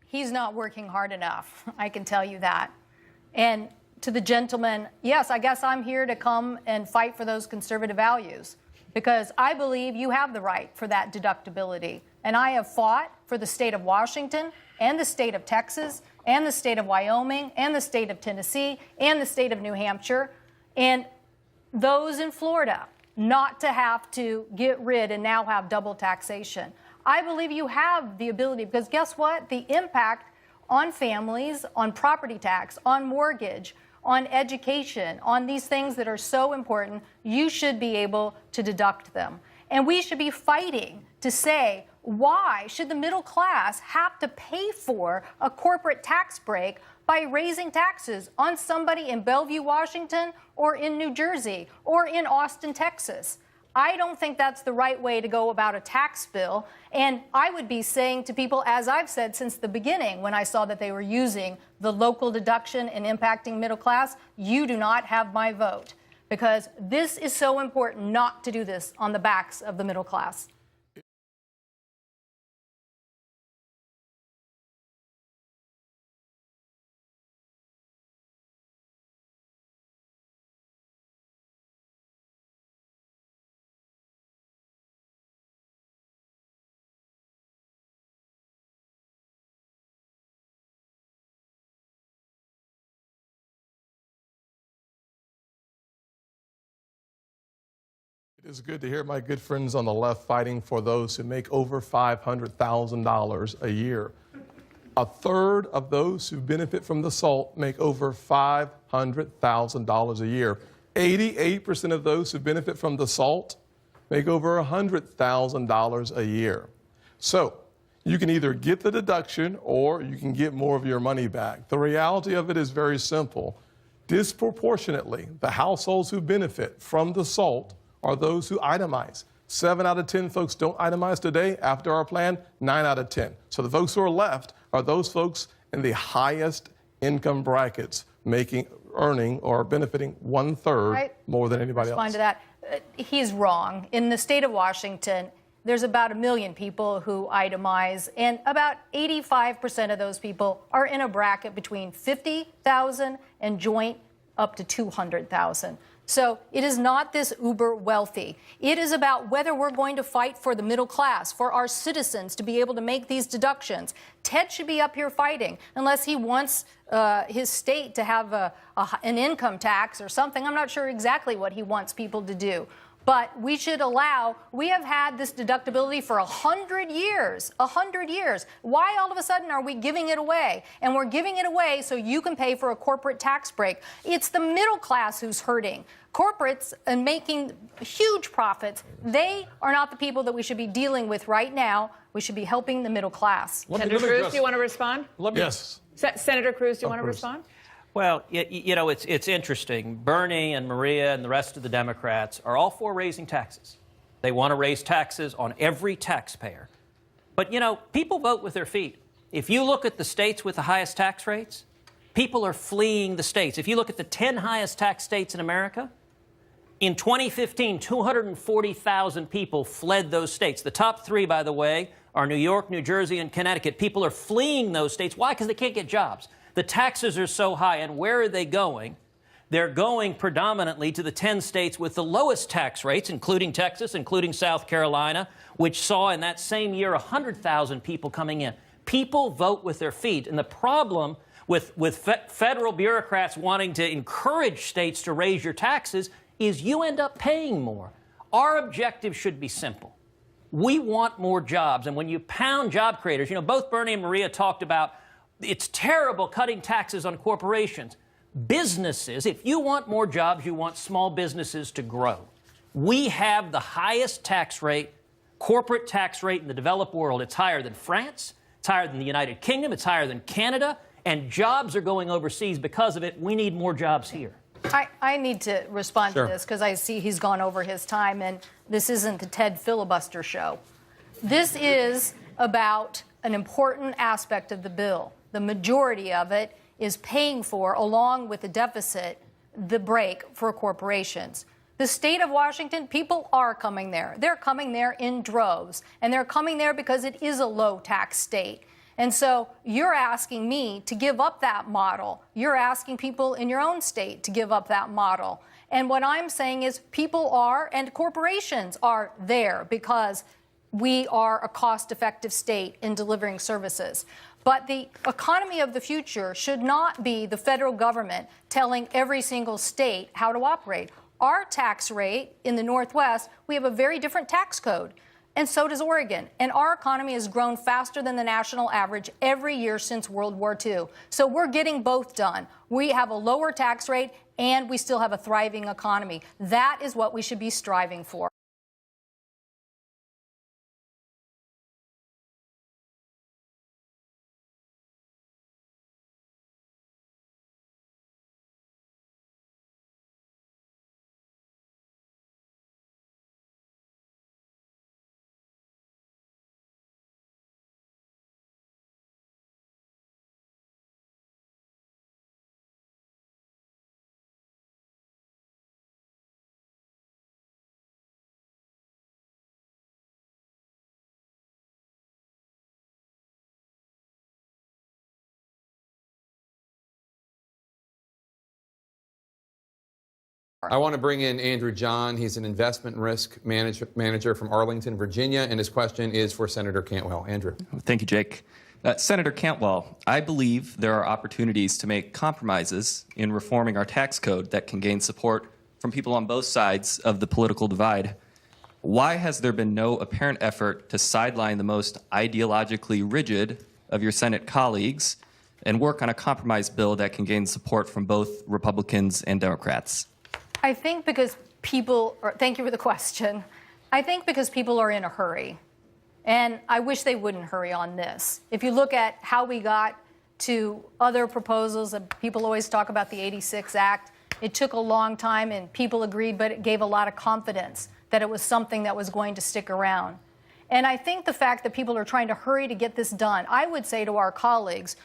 He's not working hard enough, I can tell you that. And to the gentleman, yes, I guess I'm here to come and fight for those conservative values because I believe you have the right for that deductibility. And I have fought for the state of Washington and the state of Texas and the state of Wyoming and the state of Tennessee and the state of New Hampshire and those in Florida not to have to get rid and now have double taxation. I believe you have the ability because guess what? The impact on families, on property tax, on mortgage, on education, on these things that are so important, you should be able to deduct them. And we should be fighting to say, why should the middle class have to pay for a corporate tax break by raising taxes on somebody in Bellevue, Washington, or in New Jersey, or in Austin, Texas? I don't think that's the right way to go about a tax bill. And I would be saying to people, as I've said since the beginning, when I saw that they were using the local deduction and impacting middle class, you do not have my vote. Because this is so important not to do this on the backs of the middle class. It is good to hear my good friends on the left fighting for those who make over $500,000 a year. A third of those who benefit from the SALT make over $500,000 a year. 88% of those who benefit from the SALT make over $100,000 a year. So you can either get the deduction or you can get more of your money back. The reality of it is very simple. Disproportionately, the households who benefit from the SALT are those who itemize. 7 out of 10 folks don't itemize today. After our plan, 9 out of 10. So the folks who are left are those folks in the highest income brackets, earning or benefiting 1/3 more than anybody else. Respond to that. He's wrong. In the state of Washington, there's about 1 million people who itemize, and about 85% of those people are in a bracket between $50,000 and joint up to $200,000. So it is not this uber wealthy. It is about whether we're going to fight for the middle class, for our citizens to be able to make these deductions. Ted should be up here fighting unless he wants his state to have an income tax or something. I'm not sure exactly what he wants people to do. But we should allow, we have had this deductibility for 100 years, 100 years. Why all of a sudden are we giving it away? And we're giving it away so you can pay for a corporate tax break. It's the middle class who's hurting. Corporates and making huge profits, they are not the people that we should be dealing with right now. We should be helping the middle class. Senator Cruz, do you want to respond? Yes. Senator Cruz, do you want to respond? Well, you know, it's interesting. Bernie and Maria and the rest of the Democrats are all for raising taxes. They want to raise taxes on every taxpayer. But, you know, people vote with their feet. If you look at the states with the highest tax rates, people are fleeing the states. If you look at the 10 highest tax states in America, in 2015, 240,000 people fled those states. The top 3, by the way, are New York, New Jersey, and Connecticut. People are fleeing those states. Why? Because they can't get jobs. The taxes are so high, and where are they going? They're going predominantly to the 10 states with the lowest tax rates, including Texas, including South Carolina, which saw in that same year 100,000 people coming in. People vote with their feet, and the problem with federal bureaucrats wanting to encourage states to raise your taxes is you end up paying more. Our objective should be simple. We want more jobs, and when you pound job creators, you know, both Bernie and Maria talked about it's terrible cutting taxes on corporations. Businesses, if you want more jobs, you want small businesses to grow. We have the highest tax rate, corporate tax rate in the developed world. It's higher than France, it's higher than the United Kingdom, it's higher than Canada, and jobs are going overseas because of it. We need more jobs here. I need to respond to this because I see he's gone over his time, and this isn't the Ted filibuster show. This is about an important aspect of the bill. The majority of it is paying for, along with the deficit, the break for corporations. The state of Washington, people are coming there. They're coming there in droves, and they're coming there because it is a low-tax state. And so you're asking me to give up that model. You're asking people in your own state to give up that model. And what I'm saying is people are, and corporations are there because we are a cost-effective state in delivering services. But the economy of the future should not be the federal government telling every single state how to operate. Our tax rate in the Northwest, we have a very different tax code. And so does Oregon. And our economy has grown faster than the national average every year since World War II. So we're getting both done. We have a lower tax rate and we still have a thriving economy. That is what we should be striving for. I want to bring in Andrew John. He's an investment risk manager from Arlington, Virginia, and his question is for Senator Cantwell. Andrew. Thank you, Jake. Senator Cantwell, I believe there are opportunities to make compromises in reforming our tax code that can gain support from people on both sides of the political divide. Why has there been no apparent effort to sideline the most ideologically rigid of your Senate colleagues and work on a compromise bill that can gain support from both Republicans and Democrats? I think because people are, thank you for the question. I think because people are in a hurry. And I wish they wouldn't hurry on this. If you look at how we got to other proposals, people always talk about the 86 Act. It took a long time and people agreed, but it gave a lot of confidence that it was something that was going to stick around. And I think the fact that people are trying to hurry to get this done, I would say to our colleagues,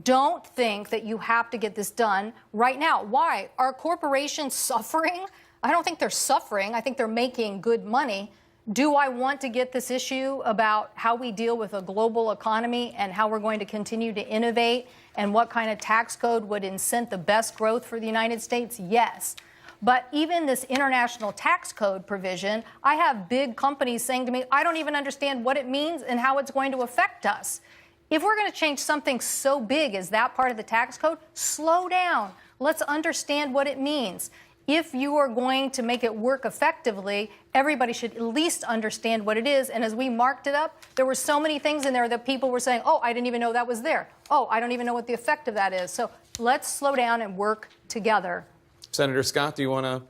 don't think that you have to get this done right now. Why? Are corporations suffering? I don't think they're suffering. I think they're making good money. Do I want to get this issue about how we deal with a global economy and how we're going to continue to innovate and what kind of tax code would incent the best growth for the United States? Yes. But even this international tax code provision, I have big companies saying to me, I don't even understand what it means and how it's going to affect us. If we're going to change something so big as that part of the tax code, slow down. Let's understand what it means. If you are going to make it work effectively, everybody should at least understand what it is. And as we marked it up, there were so many things in there that people were saying, oh, I didn't even know that was there. Oh, I don't even know what the effect of that is. So let's slow down and work together. Senator Scott, do you want to?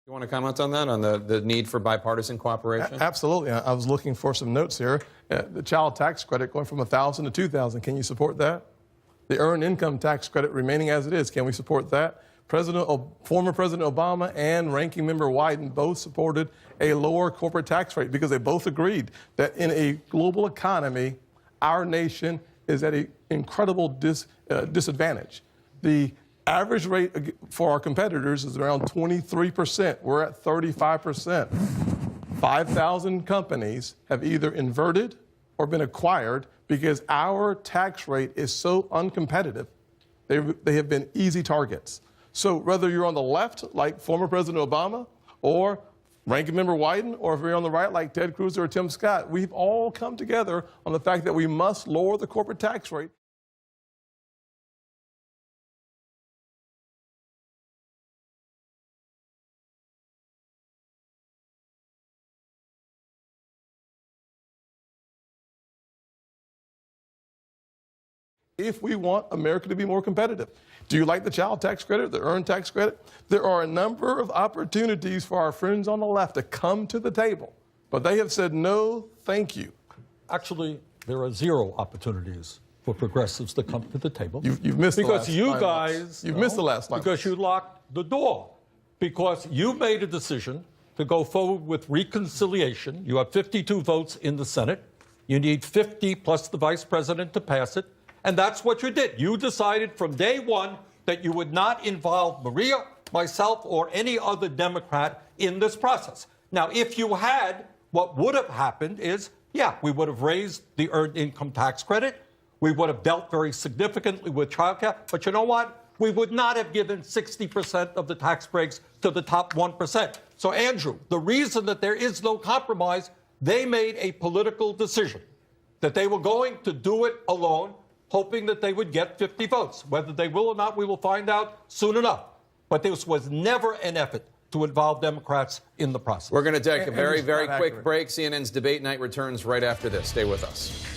You want to comment on that, on the need for bipartisan cooperation? Absolutely. I was looking for some notes here. The child tax credit going from $1,000 to $2,000. Can you support that? The earned income tax credit remaining as it is. Can we support that? Former President Obama and Ranking Member Wyden both supported a lower corporate tax rate because they both agreed that in a global economy, our nation is at an incredible disadvantage. The average rate for our competitors is around 23%. We're at 35%. 5,000 companies have either inverted or been acquired because our tax rate is so uncompetitive. They have been easy targets. So whether you're on the left, like former President Obama, or Ranking Member Wyden, or if you're on the right, like Ted Cruz or Tim Scott, we've all come together on the fact that we must lower the corporate tax rate. If we want America to be more competitive. Do you like the child tax credit, the earned tax credit? There are a number of opportunities for our friends on the left to come to the table, but they have said no, thank you. Actually, there are zero opportunities for progressives to come to the table. You've missed because the last you 9 guys months. You've missed the last 9 because months. you locked the door. Because you made a decision to go forward with reconciliation. You have 52 votes in the Senate. You need 50 plus the vice president to pass it. And that's what you did. You decided from day one, that you would not involve Maria, myself, or any other Democrat in this process. Now, if you had, what would have happened is, yeah, we would have raised the earned income tax credit. We would have dealt very significantly with childcare. But you know what? We would not have given 60% of the tax breaks to the top 1%. So, Andrew, the reason that there is no compromise, they made a political decision that they were going to do it alone, hoping that they would get 50 votes. Whether they will or not, we will find out soon enough. But this was never an effort to involve Democrats in the process. We're going to take a very, very quick break. CNN's Debate Night returns right after this. Stay with us.